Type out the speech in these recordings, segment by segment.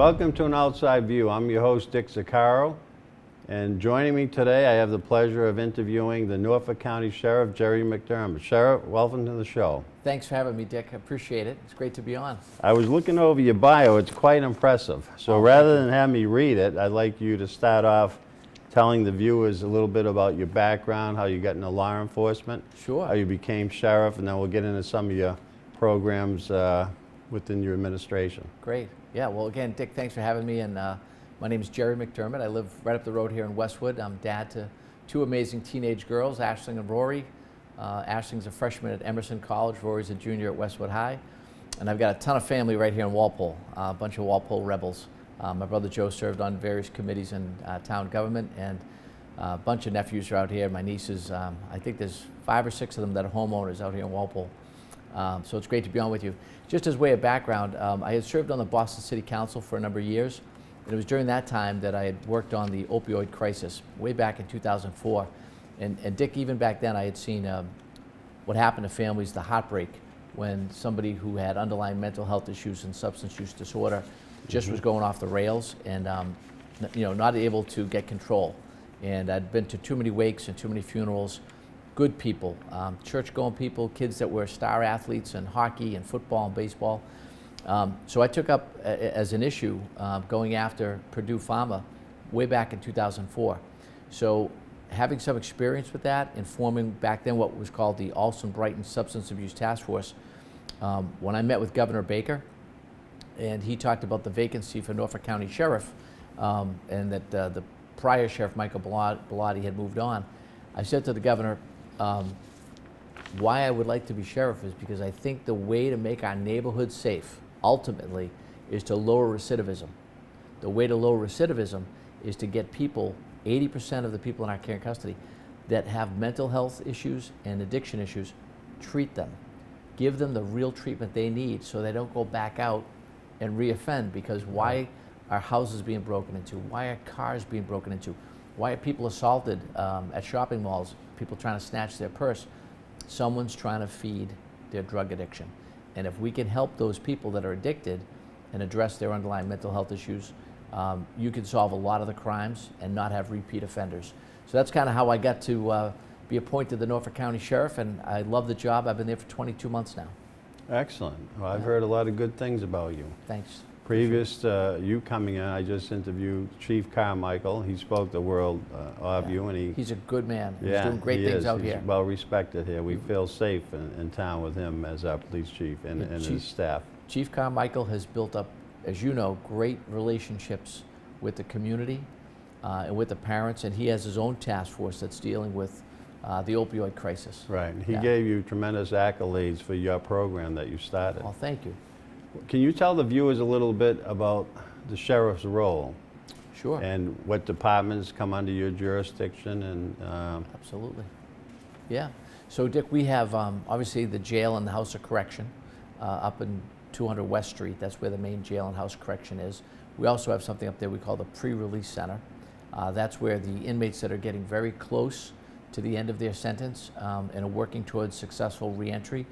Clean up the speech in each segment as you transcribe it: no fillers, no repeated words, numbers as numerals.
Welcome to An Outside View. I'm your host, Dick Zaccaro, and joining me today, I have the pleasure of interviewing the Norfolk County Sheriff, Jerry McDermott. Sheriff, welcome to the show. Thanks for having me, Dick. I appreciate it. It's great to be on. I was looking over your bio. It's quite impressive. So rather than have me read it, I'd like you to start off telling the viewers a little bit about your background, how you got into law enforcement, Sure. how you became sheriff, and then we'll get into some of your programs within your administration. Great. Yeah, well, again, Dick, thanks for having me. And my name is Jerry McDermott. I live right up the road here in Westwood. I'm dad to two amazing teenage girls, Ashling and Rory. Ashling's a freshman at Emerson College. Rory's a junior at Westwood High. And I've got a ton of family right here in Walpole, a bunch of Walpole rebels. My brother Joe served on various committees in town government, and a bunch of nephews are out here. My nieces, I think there's 5 or 6 of them that are homeowners out here in Walpole. So it's great to be on with you. Just as way of background, I had served on the Boston City Council for a number of years. And it was during that time that I had worked on the opioid crisis, way back in 2004. And Dick, even back then, I had seen what happened to families, the heartbreak, when somebody who had underlying mental health issues and substance use disorder just was going off the rails and not able to get control. And I'd been to too many wakes and too many funerals. Good people, church-going people, kids that were star athletes in hockey and football and baseball. So I took up as an issue going after Purdue Pharma way back in 2004. So having some experience with that, informing back then what was called the Alston-Brighton Substance Abuse Task Force, when I met with Governor Baker, and he talked about the vacancy for Norfolk County Sheriff, and that the prior Sheriff, Michael Bellotti, had moved on, I said to the governor, why I would like to be sheriff is because I think the way to make our neighborhoods safe, ultimately, is to lower recidivism. The way to lower recidivism is to get people, 80% of the people in our care and custody that have mental health issues and addiction issues, treat them. Give them the real treatment they need so they don't go back out and reoffend, because why are houses being broken into? Why are cars being broken into? Why are people assaulted at shopping malls, people trying to snatch their purse? Someone's trying to feed their drug addiction. And if we can help those people that are addicted and address their underlying mental health issues, you can solve a lot of the crimes and not have repeat offenders. So that's kind of how I got to be appointed the Norfolk County Sheriff, and I love the job. I've been there for 22 months now. Excellent. Well, I've heard a lot of good things about you. Thanks. Previous to you coming in, I just interviewed Chief Carmichael. He spoke the world of you, and he's a good man. He's yeah, doing great things out here. He's well respected here. We feel safe in town with him as our police chief and his staff. Chief Carmichael has built up, as you know, great relationships with the community and with the parents, and he has his own task force that's dealing with the opioid crisis. Right. He gave you tremendous accolades for your program that you started. Well, thank you. Can you tell the viewers a little bit about the sheriff's role? Sure. And what departments come under your jurisdiction? And absolutely. Yeah. So, Dick, we have obviously the jail and the House of Correction up in 200 West Street. That's where the main jail and House of Correction is. We also have something up there we call the pre-release center. That's where the inmates that are getting very close to the end of their sentence and are working towards successful reentry.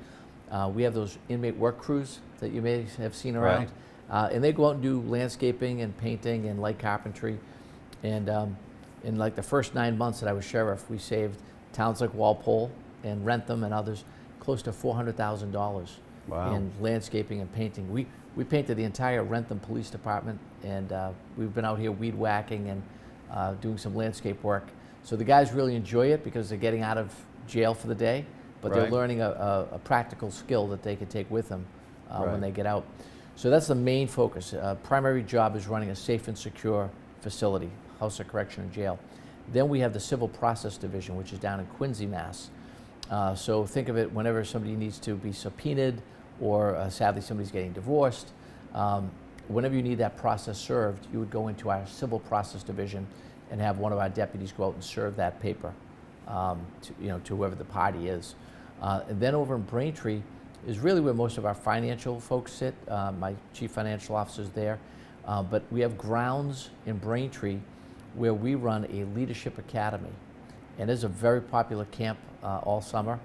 We have those inmate work crews that you may have seen around. Right. And they go out and do landscaping and painting and light carpentry. And in like the first 9 months that I was sheriff, we saved towns like Walpole and Rentham and others close to $400,000 in landscaping and painting. We painted the entire Rentham Police Department, and we've been out here weed whacking and doing some landscape work. So the guys really enjoy it because they're getting out of jail for the day, but they're learning a practical skill that they can take with them when they get out. So that's the main focus. Primary job is running a safe and secure facility, House of Correction and jail. Then we have the Civil Process Division, which is down in Quincy, Mass. So think of it whenever somebody needs to be subpoenaed or sadly somebody's getting divorced. Whenever you need that process served, you would go into our Civil Process Division and have one of our deputies go out and serve that paper to whoever the party is. And then over in Braintree is really where most of our financial folks sit. My chief financial officer's there. But we have grounds in Braintree where we run a leadership academy. And it's a very popular camp all summer.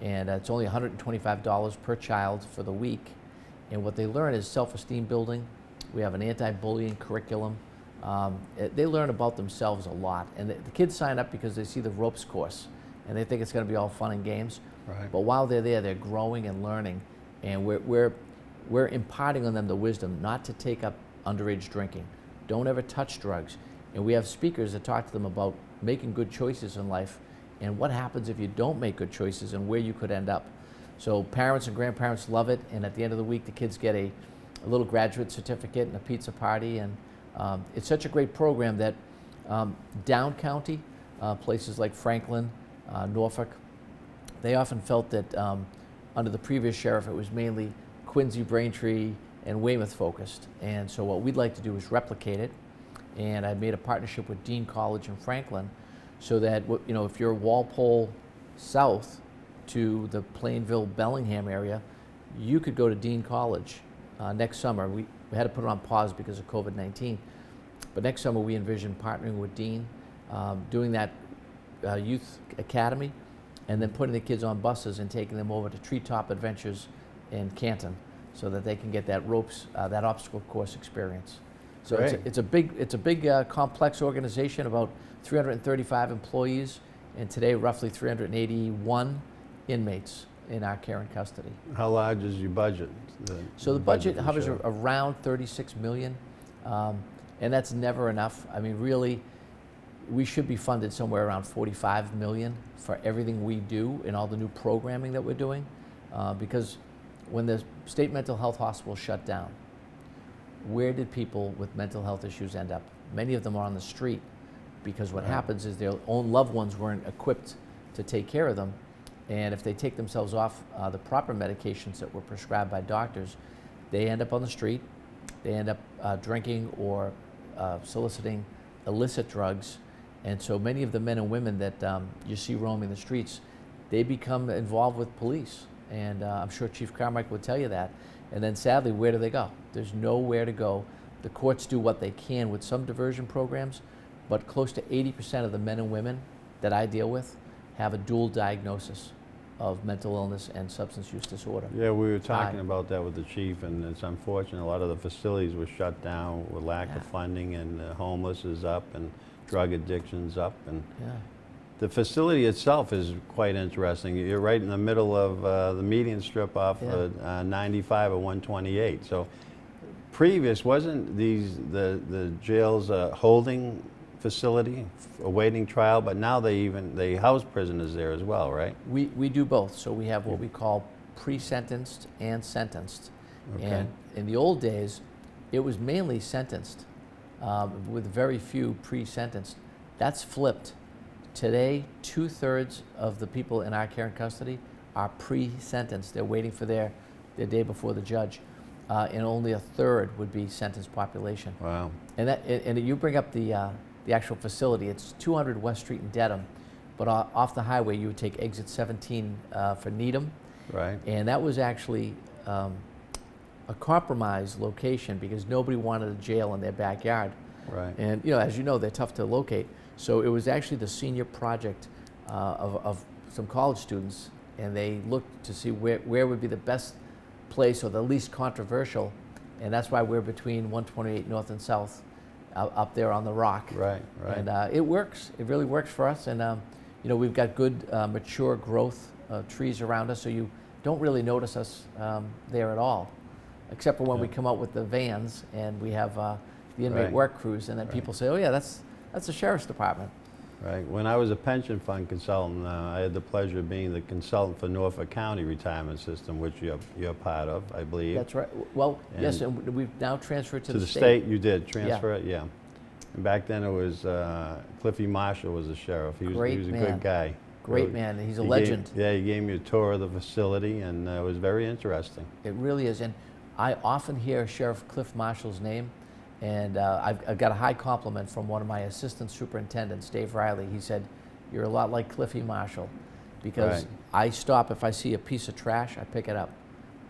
And it's only $125 per child for the week. And what they learn is self-esteem building, We have an anti-bullying curriculum. They learn about themselves a lot, and the kids sign up because they see the ropes course, and they think it's going to be all fun and games. Right. But while they're there, they're growing and learning, and we're imparting on them the wisdom not to take up underage drinking. Don't ever touch drugs. And we have speakers that talk to them about making good choices in life and what happens if you don't make good choices and where you could end up. So parents and grandparents love it, and at the end of the week, the kids get a little graduate certificate and a pizza party, and it's such a great program that down county, places like Franklin, Norfolk, they often felt that under the previous sheriff, it was mainly Quincy, Braintree, and Weymouth focused. And so what we'd like to do is replicate it. And I made a partnership with Dean College in Franklin so that, you know, if you're Walpole South to the Plainville, Bellingham area, you could go to Dean College next summer. We had to put it on pause because of COVID-19. But next summer we envision partnering with Dean, doing that youth academy, and then putting the kids on buses and taking them over to Treetop Adventures in Canton so that they can get that ropes, that obstacle course experience. So it's a big complex organization, about 335 employees, and today roughly 381 inmates in our care and custody. How large is your budget? So the budget for hovers sheriff? around 36 million, and that's never enough. I mean, really, we should be funded somewhere around 45 million for everything we do and all the new programming that we're doing, because when the state mental health hospital shut down, where did people with mental health issues end up? Many of them are on the street, because what happens is their own loved ones weren't equipped to take care of them, and if they take themselves off the proper medications that were prescribed by doctors, they end up on the street, they end up drinking or soliciting illicit drugs, and so many of the men and women that you see roaming the streets, they become involved with police, and I'm sure Chief Carmichael would tell you that. And then sadly, where do they go? There's nowhere to go. The courts do what they can with some diversion programs, but close to 80% of the men and women that I deal with have a dual diagnosis of mental illness and substance use disorder. Yeah, we were talking about that with the chief, and it's unfortunate. A lot of the facilities were shut down with lack of funding, and homeless is up, and drug addiction's up, and the facility itself is quite interesting. You're right in the middle of the median strip off 95 and 128. So previous, wasn't the jail's holding facility awaiting trial, but now they house prisoners there as well, right? We do both. So we have what we call pre-sentenced and sentenced. Okay. And in the old days, it was mainly sentenced, with very few pre-sentenced. That's flipped. Today, 2/3 of the people in our care and custody are pre-sentenced. They're waiting for their day before the judge, and only 1/3 would be sentenced population. Wow. And you bring up the actual facility. It's 200 West Street in Dedham, but off the highway you would take exit 17 for Needham. Right. And that was actually a compromised location because nobody wanted a jail in their backyard. Right. And as you know, they're tough to locate. So it was actually the senior project of some college students, and they looked to see where would be the best place or the least controversial, and that's why we're between 128 North and South, up there on the rock. Right, right. And it works. It really works for us, and we've got good mature growth trees around us, so you don't really notice us there at all, except for when we come out with the vans and we have the inmate work crews, and then people say, oh yeah, that's the sheriff's department. Right. When I was a pension fund consultant, I had the pleasure of being the consultant for Norfolk County Retirement System, which you're part of, I believe. That's right. Well, yes, and we've now transferred to the state. state. You did transfer it, yeah. And back then it was Cliffy Marshall was the sheriff. He was a good guy. Great man. He's a legend. He gave me a tour of the facility, and it was very interesting. It really is, and I often hear Sheriff Cliff Marshall's name. And I've got a high compliment from one of my assistant superintendents, Dave Riley. He said, "You're a lot like Cliffy Marshall," because I stop if I see a piece of trash, I pick it up,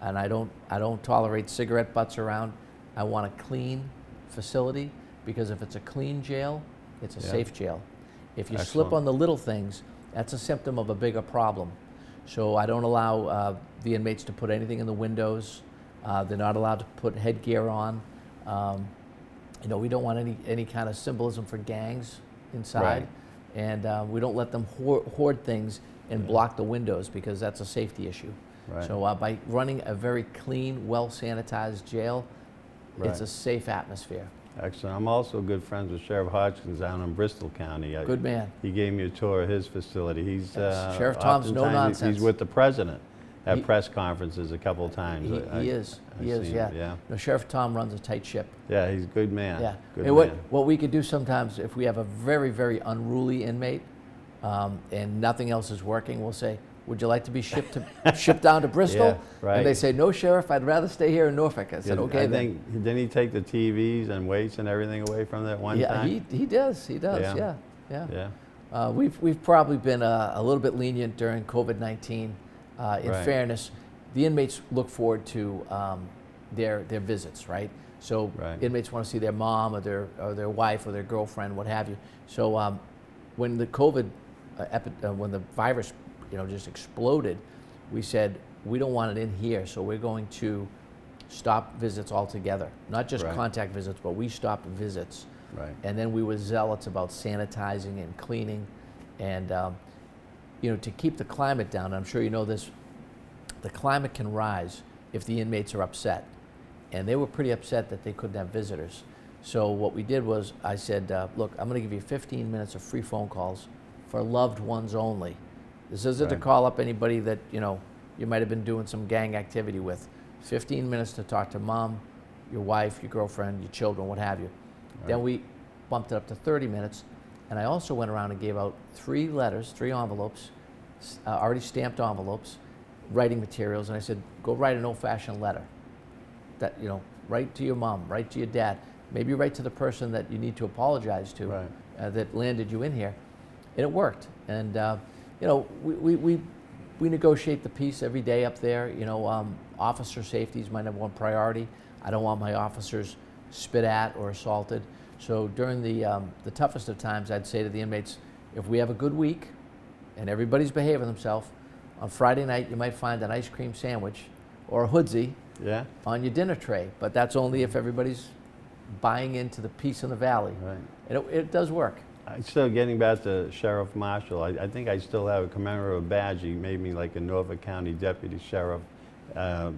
and I don't tolerate cigarette butts around. I want a clean facility, because if it's a clean jail, it's a safe jail. If you slip on the little things, that's a symptom of a bigger problem. So I don't allow the inmates to put anything in the windows. They're not allowed to put headgear on. You know, we don't want any kind of symbolism for gangs inside, Right. and we don't let them hoard things and block the windows, because that's a safety issue. Right. So by running a very clean, well-sanitized jail, it's Right. a safe atmosphere. Excellent. I'm also good friends with Sheriff Hodgkins down in Bristol County. Good man. He gave me a tour of his facility. He's Yes. Sheriff Tom's no oftentimes nonsense. He's with the president at He- press conferences a couple of times. He is. I've He is. seen Yeah. it, yeah. No, Sheriff Tom runs a tight ship. Yeah, he's a good man. Yeah. Good And man. what we could do sometimes, if we have a very, very unruly inmate, and nothing else is working, we'll say, "Would you like to be shipped down to Bristol?" Yeah, right. And they say, "No, Sheriff, I'd rather stay here in Norfolk." I said, Yeah, "Okay I then." think, didn't he take the TVs and weights and everything away from that one Yeah, time? he does. He does. Yeah. Yeah. Yeah. We've probably been a little bit lenient during COVID-19. In Right. fairness, the inmates look forward to their visits, right? So Right. inmates want to see their mom or their wife or their girlfriend, what have you. So when the COVID when the virus, just exploded, we said we don't want it in here, so we're going to stop visits altogether. Not just Right. contact visits, but we stopped visits. Right. And then we were zealots about sanitizing and cleaning, and to keep the climate down. I'm sure you know this. The climate can rise if the inmates are upset, and they were pretty upset that they couldn't have visitors. So what we did was, I said, look, I'm going to give you 15 minutes of free phone calls for loved ones only. This isn't to Right. call up anybody that you might have been doing some gang activity with. 15 minutes to talk to mom, your wife, your girlfriend, your children, what have you. Then Right. we bumped it up to 30 minutes, and I also went around and gave out 3 letters, 3 envelopes, already stamped envelopes, writing materials, and I said, go write an old-fashioned letter. That, write to your mom, write to your dad, maybe write to the person that you need to apologize to, Right. that landed you in here, and it worked. And we negotiate the peace every day up there. Officer safety is my #1 priority. I don't want my officers spit at or assaulted. So during the toughest of times, I'd say to the inmates, if we have a good week and everybody's behaving themselves, on Friday night you might find an ice cream sandwich or a hoodsie Yeah. on your dinner tray, but that's only if everybody's buying into the peace in the valley. Right. And it does work. I still, getting back to Sheriff Marshall, I think I still have a commemorative badge. He made me like a Norfolk County Deputy Sheriff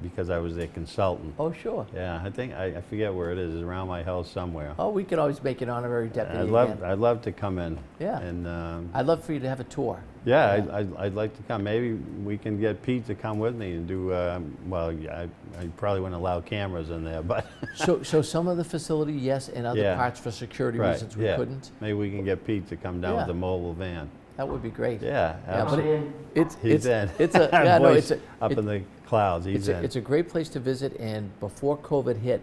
because I was their consultant. Oh, sure. Yeah, I think, I forget where it is. It's around my house somewhere. Oh, we could always make an honorary deputy again. I'd love to come in. Yeah. And I'd love for you to have a tour. yeah, Yeah. I'd like to come. Maybe we can get Pete to come with me and do, well, I probably wouldn't allow cameras in there, but. So some of the facility, yes, and other Yeah. parts for security Right, reasons we yeah. couldn't. Maybe we can get Pete to come down Yeah. with a mobile van. That would be great. Yeah, Yeah, but absolutely. it's in. it's a yeah, no, Voice it's up in the clouds. He's in. it's a great place to visit. And before COVID hit,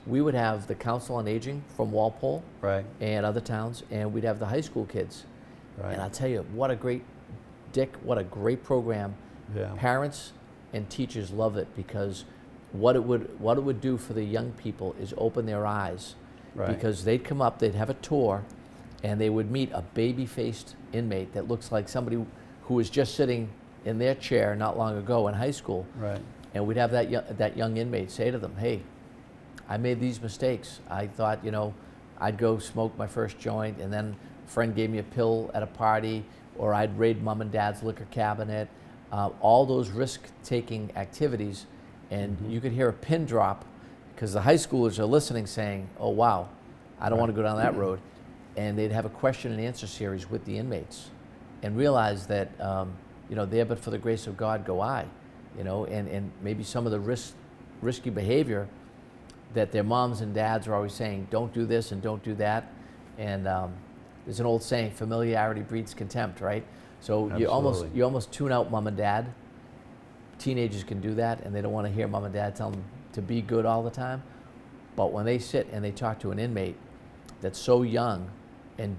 we would have the Council on Aging from Walpole Right, and other towns, and we'd have the high school kids. right. And I'll tell you, what a great program. Yeah. Parents and teachers love it, because what it would do for the young people is open their eyes. Right. Because they'd come up, they'd have a tour, and they would meet a baby-faced inmate that looks like somebody who was just sitting in their chair not long ago in high school. Right. And we'd have that young inmate say to them, hey, I made these mistakes. I thought, I'd go smoke my first joint, and then a friend gave me a pill at a party, or I'd raid mom and dad's liquor cabinet, all those risk-taking activities. And you could hear a pin drop, because the high schoolers are listening saying, oh, wow, I don't want to go down that road. And they'd have a question and answer series with the inmates and realize that, there but for the grace of God go I, and maybe some of the risky behavior that their moms and dads are always saying, don't do this and don't do that. And there's an old saying, familiarity breeds contempt, right? So you Absolutely. almost tune out mom and dad. Teenagers can do that, and they don't want to hear mom and dad tell them to be good all the time. But when they sit and they talk to an inmate that's so young and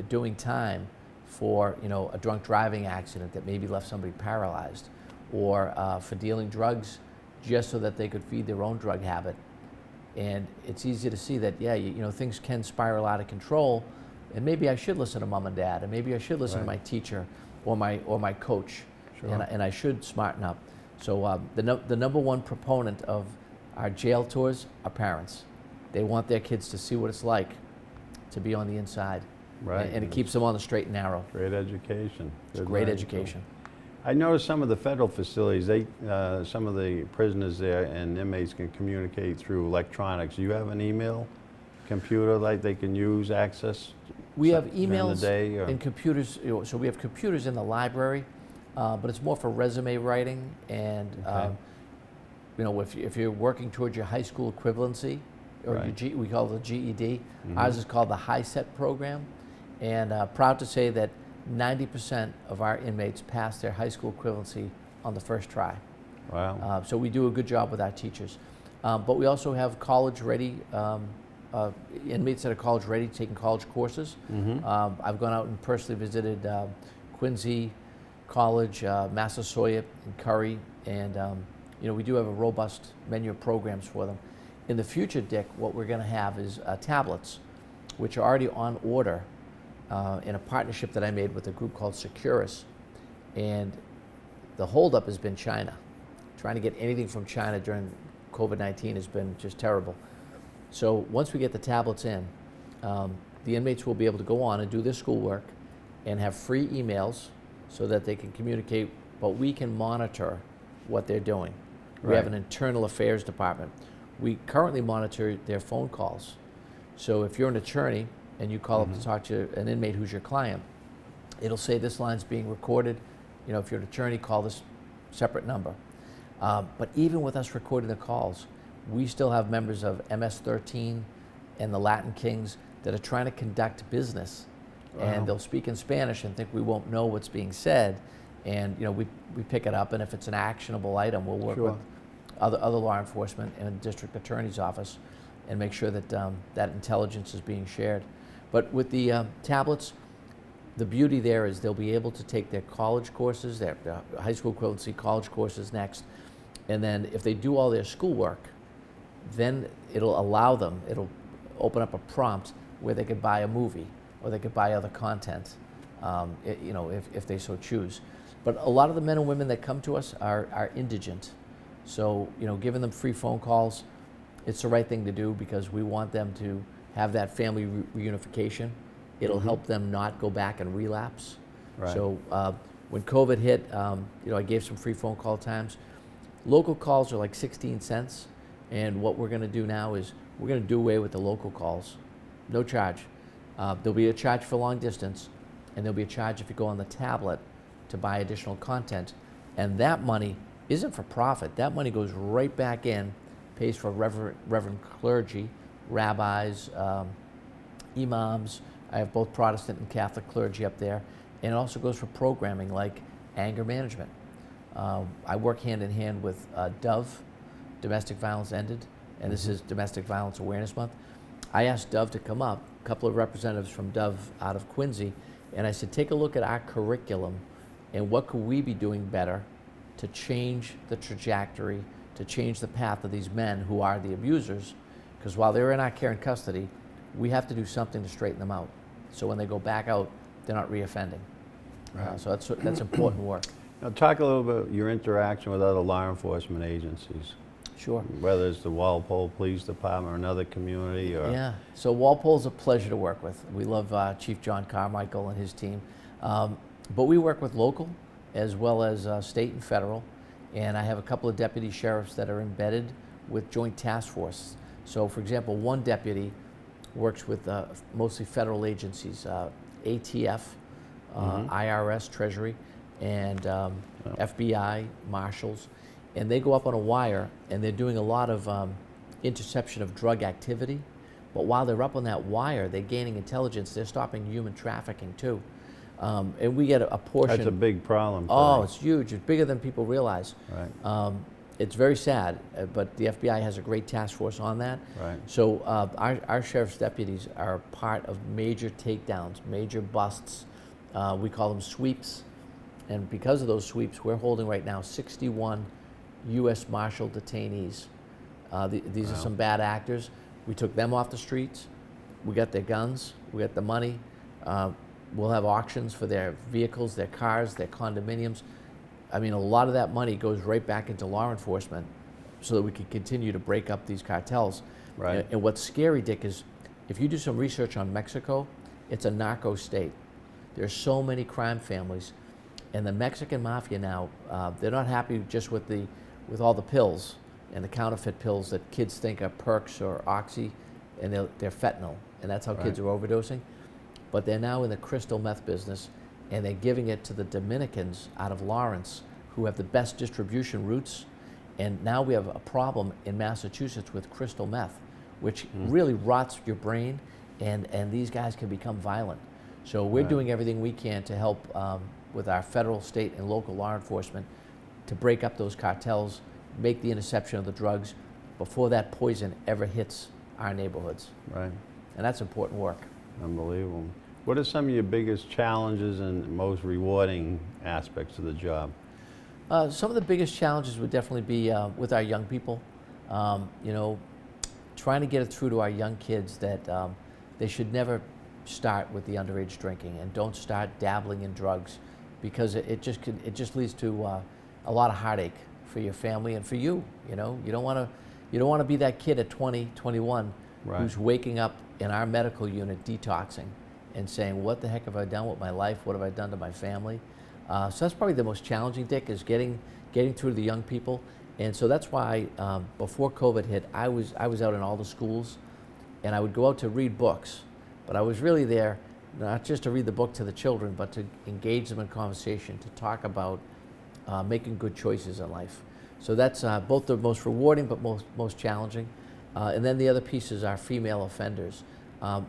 doing time for a drunk driving accident that maybe left somebody paralyzed, or for dealing drugs just so that they could feed their own drug habit. And it's easy to see that, things can spiral out of control, and maybe I should listen to mom and dad, and maybe I should listen to my Right. teacher or my coach, Sure. and I should smarten up. So the #1 proponent of our jail tours are parents. They want their kids to see what it's like to be on the inside. Right. And it keeps them on the straight and narrow. Great education. It's great education. I noticed some of the federal facilities, some of the prisoners there and inmates can communicate through electronics. Do you have an email computer like they can use, access? We have during the emails day, or? and computers. So we have computers in the library, but it's more for resume writing and, Okay. if you're working towards your high school equivalency, or Right. we call it the GED. Mhm. Ours is called the High Set program, and proud to say that 90% of our inmates pass their high school equivalency on the first try. Wow. So we do a good job with our teachers. But we also have college-ready inmates that are college-ready, taking college courses. Mhm. I've gone out and personally visited Quincy College, Massasoit, and Curry, and we do have a robust menu of programs for them. In the future, Dick, what we're going to have is tablets, which are already on order in a partnership that I made with a group called Securus. And the holdup has been China. Trying to get anything from China during COVID-19 has been just terrible. So once we get the tablets in, the inmates will be able to go on and do their schoolwork and have free emails so that they can communicate, but we can monitor what they're doing. We have Right. an internal affairs department. We currently monitor their phone calls. So if you're an attorney and you call up to talk to an inmate who's your client, it'll say this line's being recorded. If you're an attorney, call this separate number. But even with us recording the calls, we still have members of MS-13 and the Latin Kings that are trying to conduct business. Wow. And they'll speak in Spanish and think we won't know what's being said. And we pick it up, and if it's an actionable item, we'll work Sure. with other law enforcement and district attorney's office and make sure that that intelligence is being shared. But with the tablets, the beauty there is they'll be able to take their college courses, their high school equivalency college courses next, and then if they do all their schoolwork, then it'll open up a prompt where they could buy a movie or they could buy other content, if they so choose. But a lot of the men and women that come to us are indigent. So, giving them free phone calls, it's the right thing to do because we want them to have that family reunification. It'll help them not go back and relapse. Right. So when COVID hit, I gave some free phone call times. Local calls are like 16 cents. And what we're going to do now is we're going to do away with the local calls. No charge. There'll be a charge for long distance, and there'll be a charge if you go on the tablet to buy additional content. And that money isn't for profit. That money goes right back in, pays for reverend clergy, rabbis, imams. I have both Protestant and Catholic clergy up there. And it also goes for programming like anger management. I work hand in hand with Dove, Domestic Violence Ended, and this is Domestic Violence Awareness Month. I asked Dove to come up, a couple of representatives from Dove out of Quincy, and I said, take a look at our curriculum and what could we be doing better to change the trajectory, to change the path of these men who are the abusers, because while they're in our care and custody, we have to do something to straighten them out. So when they go back out, they're not reoffending. Right. So that's important work. Now talk a little bit about your interaction with other law enforcement agencies, Sure. whether it's the Walpole Police Department or another community or... Yeah, so Walpole's a pleasure to work with. We love Chief John Carmichael and his team. But we work with local as well as state and federal. And I have a couple of deputy sheriffs that are embedded with joint task force. So for example, one deputy works with mostly federal agencies, ATF, IRS, Treasury, and FBI, Marshals. And they go up on a wire and they're doing a lot of interception of drug activity. But while they're up on that wire, they're gaining intelligence, they're stopping human trafficking too. And we get a portion. That's a big problem. Oh, it's huge. It's bigger than people realize. Right. It's very sad, but the FBI has a great task force on that. Right. So our sheriff's deputies are part of major takedowns, major busts. We call them sweeps. And because of those sweeps, we're holding right now 61 U.S. Marshal detainees. These are some bad actors. We took them off the streets. We got their guns. We got the money. We'll have auctions for their vehicles, their cars, their condominiums. I mean, a lot of that money goes right back into law enforcement so that we can continue to break up these cartels. Right. And what's scary, Dick, is if you do some research on Mexico, it's a narco state. There's so many crime families, and the Mexican mafia now, they're not happy just with all the pills and the counterfeit pills that kids think are Perks or Oxy, and they're fentanyl, and that's how kids are overdosing. But they're now in the crystal meth business, and they're giving it to the Dominicans out of Lawrence, who have the best distribution routes. And now we have a problem in Massachusetts with crystal meth, which really rots your brain, and these guys can become violent. So we're doing everything we can to help with our federal, state, and local law enforcement to break up those cartels, make the interception of the drugs before that poison ever hits our neighborhoods. Right. And that's important work. Unbelievable. What are some of your biggest challenges and most rewarding aspects of the job? Some of the biggest challenges would definitely be with our young people. You know, trying to get it through to our young kids that they should never start with the underage drinking, and don't start dabbling in drugs, because it just leads to a lot of heartache for your family and for you. You know, you don't want to be that kid at 20, 21 who's waking up in our medical unit detoxing and saying, what the heck have I done with my life? What have I done to my family? So that's probably the most challenging, Dick, is getting through to the young people. And so that's why before COVID hit, I was out in all the schools, and I would go out to read books, but I was really there not just to read the book to the children, but to engage them in conversation, to talk about making good choices in life. So that's both the most rewarding but most challenging. And then the other piece is our female offenders.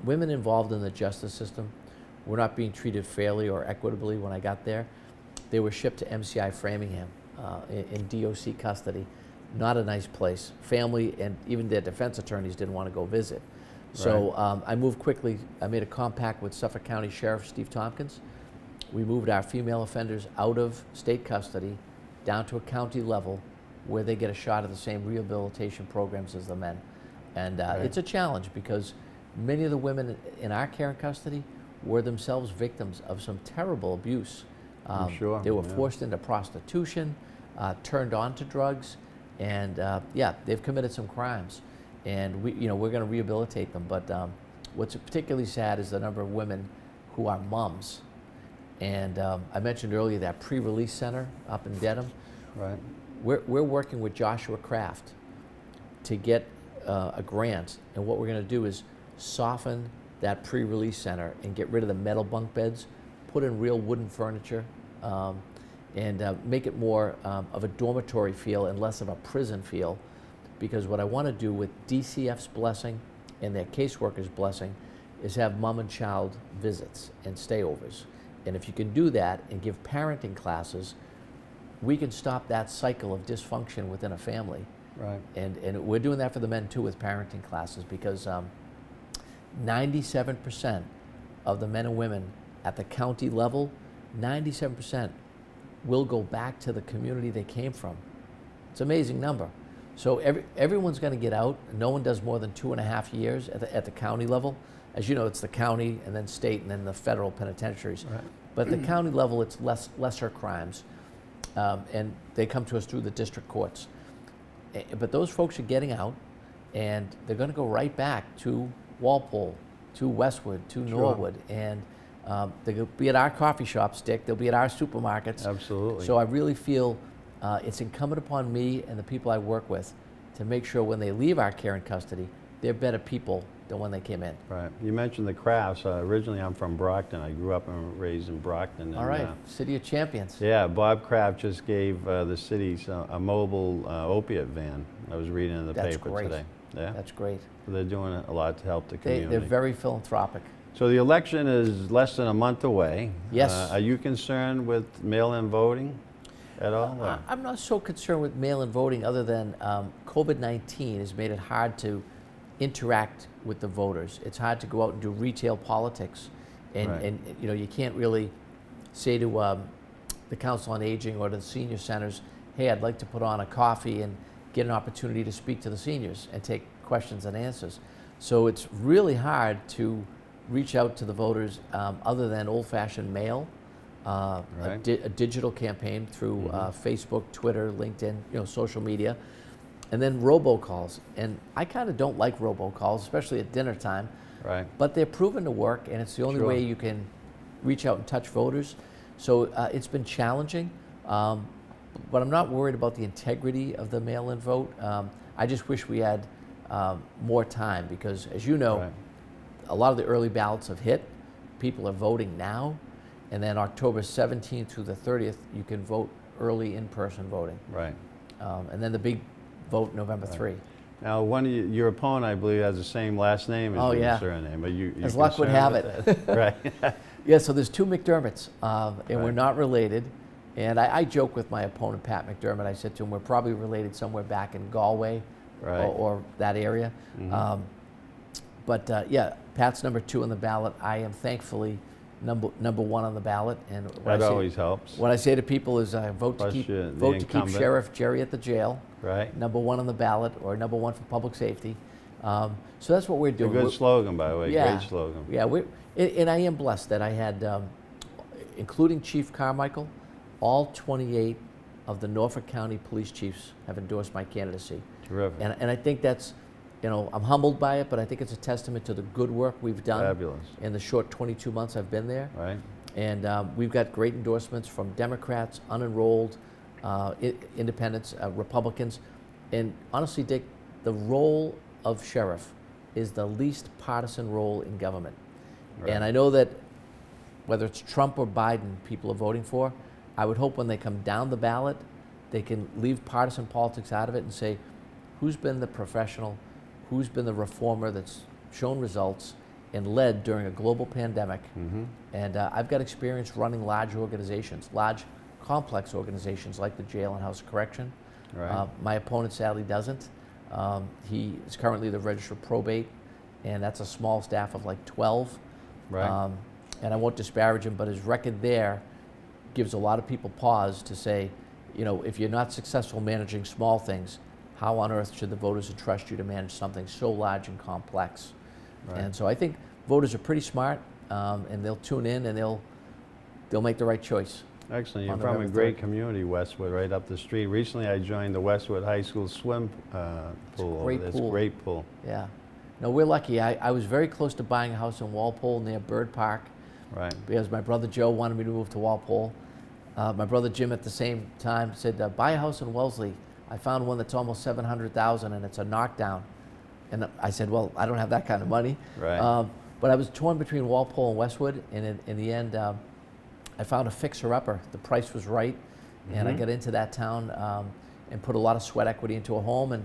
Women involved in the justice system were not being treated fairly or equitably when I got there. They were shipped to MCI Framingham in DOC custody. Not a nice place. Family and even their defense attorneys didn't want to go visit. So I moved quickly. I made a compact with Suffolk County Sheriff Steve Tompkins. We moved our female offenders out of state custody down to a county level where they get a shot at the same rehabilitation programs as the men. And it's a challenge, because many of the women in our care and custody were themselves victims of some terrible abuse. I'm sure. They were forced into prostitution, turned on to drugs, and they've committed some crimes. And we're going to rehabilitate them. But what's particularly sad is the number of women who are moms. And I mentioned earlier that pre-release center up in Dedham. Right. We're working with Joshua Kraft to get a grant, and what we're going to do is soften that pre-release center and get rid of the metal bunk beds, put in real wooden furniture, and make it more of a dormitory feel and less of a prison feel. Because what I want to do with DCF's blessing and their caseworkers' blessing is have mom and child visits and stayovers. And if you can do that and give parenting classes, we can stop that cycle of dysfunction within a family. Right. And we're doing that for the men too with parenting classes, because 97% of the men and women at the county level, 97% will go back to the community they came from. It's an amazing number. So everyone's going to get out. No one does more than 2.5 years at the county level. As you know, it's the county and then state and then the federal penitentiaries. Right. But at the county level, it's lesser crimes. And they come to us through the district courts. But those folks are getting out, and they're going to go right back to Walpole, to Westwood, to Norwood, and they'll be at our coffee shops, Dick. They'll be at our supermarkets. Absolutely. So I really feel it's incumbent upon me and the people I work with to make sure when they leave our care and custody, they're better people than when they came in. Right. You mentioned the Crafts. Originally, I'm from Brockton. I grew up and raised in Brockton. All right, City of Champions. Yeah, Bob Kraft just gave the city a mobile opiate van. I was reading in the paper today. Yeah, that's great. So they're doing a lot to help the community. They're very philanthropic. So the election is less than a month away. Yes. Are you concerned with mail-in voting at all? I'm not so concerned with mail-in voting, other than COVID-19 has made it hard to interact with the voters. It's hard to go out and do retail politics, and you can't really say to the Council on Aging or to the senior centers, hey, I'd like to put on a coffee and get an opportunity to speak to the seniors and take questions and answers. So it's really hard to reach out to the voters other than old-fashioned mail, a digital campaign through Facebook, Twitter, LinkedIn, social media. And then robocalls. And I kind of don't like robocalls, especially at dinner time. Right. But they're proven to work, and it's the only Sure. way you can reach out and touch voters. So it's been challenging, but I'm not worried about the integrity of the mail-in vote. I just wish we had more time because, as you know, Right. a lot of the early ballots have hit. People are voting now, and then October 17th through the 30th, you can vote early in-person voting. Right. And then the big vote November 3. Now, one of your opponent, I believe, has the same last name as Oh, your yeah. surname. Are you As luck would concerned have with that? Right. Yeah, so there's two McDermotts, and we're Right. not related. And I joke with my opponent, Pat McDermott. I said to him, we're probably related somewhere back in Galway Right. or that area. Mhm. Yeah, Pat's number 2 on the ballot. I am thankfully number 1 on the ballot. And That always helps. what I say to people is vote to Plus keep the Sheriff incumbent. Jerry at the jail. Right. Number 1 on the ballot, or number 1 for public safety. So that's what we're A doing. good We're- slogan, by the way. Yeah. Great slogan. Yeah, and I am blessed that I had, including Chief Carmichael, all 28 of the Norfolk County police chiefs have endorsed my candidacy. Terrific. And I think that's, I'm humbled by it, but I think it's a testament to the good work we've done Fabulous. in the short 22 months I've been there. Right. And we've got great endorsements from Democrats, unenrolled, independents, Republicans. And honestly, Dick, the role of sheriff is the least partisan role in government. Right. And I know that whether it's Trump or Biden people are voting for, I would hope when they come down the ballot, they can leave partisan politics out of it and say, who's been the professional, who's been the reformer that's shown results and led during a global pandemic. Mm-hmm. And I've got experience running large organizations, large complex organizations like the jail and house of correction. Right. My opponent sadly doesn't. He is currently the register of probate, and that's a small staff of like 12. Right. And I won't disparage him, but his record there gives a lot of people pause to say, if you're not successful managing small things, how on earth should the voters trust you to manage something so large and complex? Right. And so I think voters are pretty smart, and they'll tune in and they'll make the right choice. Excellent. You're on from a November great 3rd. community, Westwood, right up the street. Recently, I joined the Westwood High School swim pool. great It's pool. a great pool. Yeah. No, we're lucky. I was very close to buying a house in Walpole near Bird Park Right. because my brother Joe wanted me to move to Walpole. My brother Jim at the same time said, buy a house in Wellesley. I found one that's almost $700,000 and it's a knockdown. And I said, well, I don't have that kind of money. Right. But I was torn between Walpole and Westwood, and in the end, I found a fixer-upper. The price was right, and I got into that town and put a lot of sweat equity into a home. And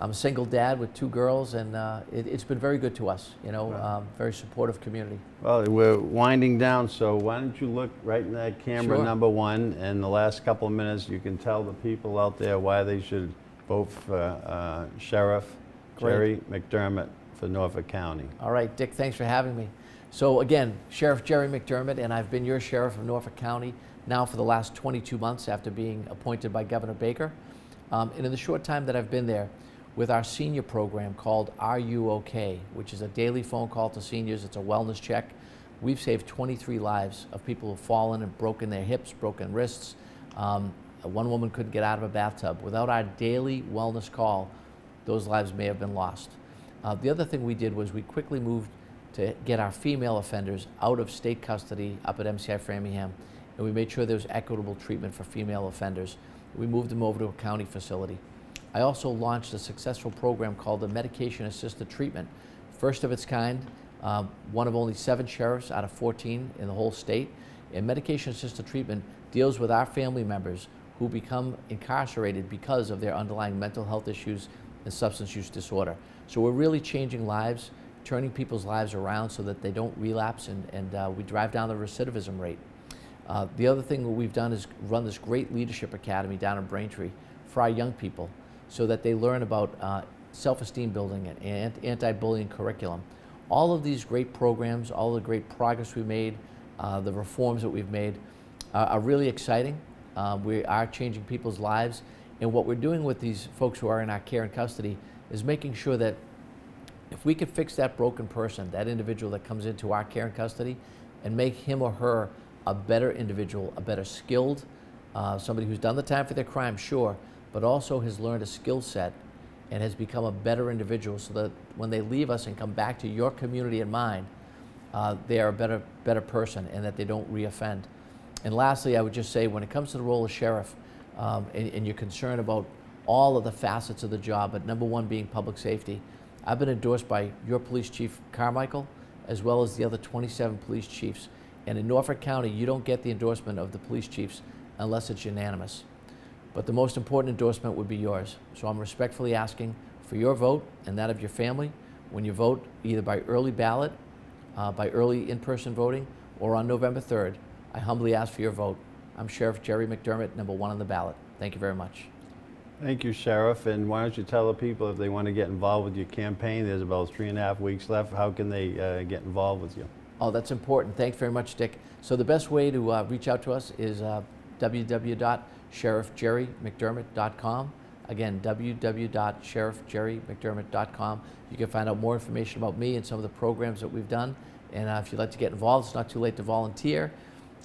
I'm a single dad with 2 girls, and it's been very good to us. Wow. Very supportive community. Well, we're winding down, so why don't you look right in that camera, Sure. number 1, and the last couple of minutes you can tell the people out there why they should vote for Sheriff Great. Jerry McDermott for Norfolk County. All right, Dick, thanks for having me. So again, Sheriff Jerry McDermott, and I've been your sheriff of Norfolk County now for the last 22 months after being appointed by Governor Baker. And in the short time that I've been there, with our senior program called Are You OK, which is a daily phone call to seniors, it's a wellness check. We've saved 23 lives of people who've fallen and broken their hips, broken wrists. One woman couldn't get out of a bathtub. Without our daily wellness call, those lives may have been lost. The other thing we did was we quickly moved to get our female offenders out of state custody up at MCI Framingham, and we made sure there was equitable treatment for female offenders. We moved them over to a county facility. I also launched a successful program called the Medication-Assisted Treatment, first of its kind, one of only 7 sheriffs out of 14 in the whole state. And medication-assisted treatment deals with our family members who become incarcerated because of their underlying mental health issues and substance use disorder. So we're really changing lives, turning people's lives around so that they don't relapse, and we drive down the recidivism rate. The other thing that we've done is run this great leadership academy down in Braintree for our young people so that they learn about self-esteem building and anti-bullying curriculum. All of these great programs, all the great progress we made, the reforms that we've made are really exciting. We are changing people's lives, and what we're doing with these folks who are in our care and custody is making sure that if we could fix that broken person, that individual that comes into our care and custody, and make him or her a better individual, a better skilled, somebody who's done the time for their crime, sure, but also has learned a skill set and has become a better individual, so that when they leave us and come back to your community and mine, they are a better person, and that they don't reoffend. And lastly, I would just say, when it comes to the role of sheriff, and you're concerned about all of the facets of the job, but number one being public safety, I've been endorsed by your police chief, Carmichael, as well as the other 27 police chiefs. And in Norfolk County, you don't get the endorsement of the police chiefs unless it's unanimous. But the most important endorsement would be yours. So I'm respectfully asking for your vote and that of your family when you vote, either by early ballot, by early in-person voting, or on November 3rd. I humbly ask for your vote. I'm Sheriff Jerry McDermott, number 1 on the ballot. Thank you very much. Thank you, Sheriff. And why don't you tell the people, if they want to get involved with your campaign, there's about 3.5 weeks left, how can they get involved with you? Oh, that's important. Thanks very much, Dick. So the best way to reach out to us is www.sheriffjerrymcdermott.com. Again, www.sheriffjerrymcdermott.com. You can find out more information about me and some of the programs that we've done. And if you'd like to get involved, it's not too late to volunteer.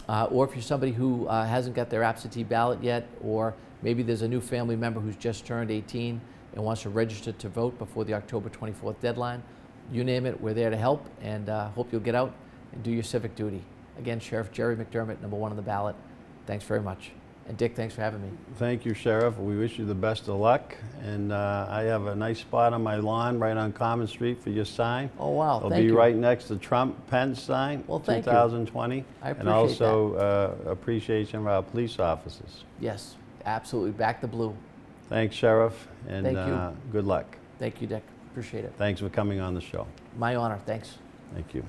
Or if you're somebody who hasn't got their absentee ballot yet, or maybe there's a new family member who's just turned 18 and wants to register to vote before the October 24th deadline, you name it, we're there to help, and hope you'll get out and do your civic duty. Again, Sheriff Jerry McDermott, number 1 on the ballot. Thanks very much. And Dick, thanks for having me. Thank you, Sheriff. We wish you the best of luck. And I have a nice spot on my lawn right on Common Street for your sign. Oh, wow. It'll Thank be you. right next to Trump Pence sign, Well, thank you. 2020. I appreciate and also appreciation of our police officers. Yes, absolutely. Back the blue. Thanks, Sheriff, and Thank you. Good luck. Thank you, Dick. Appreciate it. Thanks for coming on the show. My honor. Thanks. Thank you.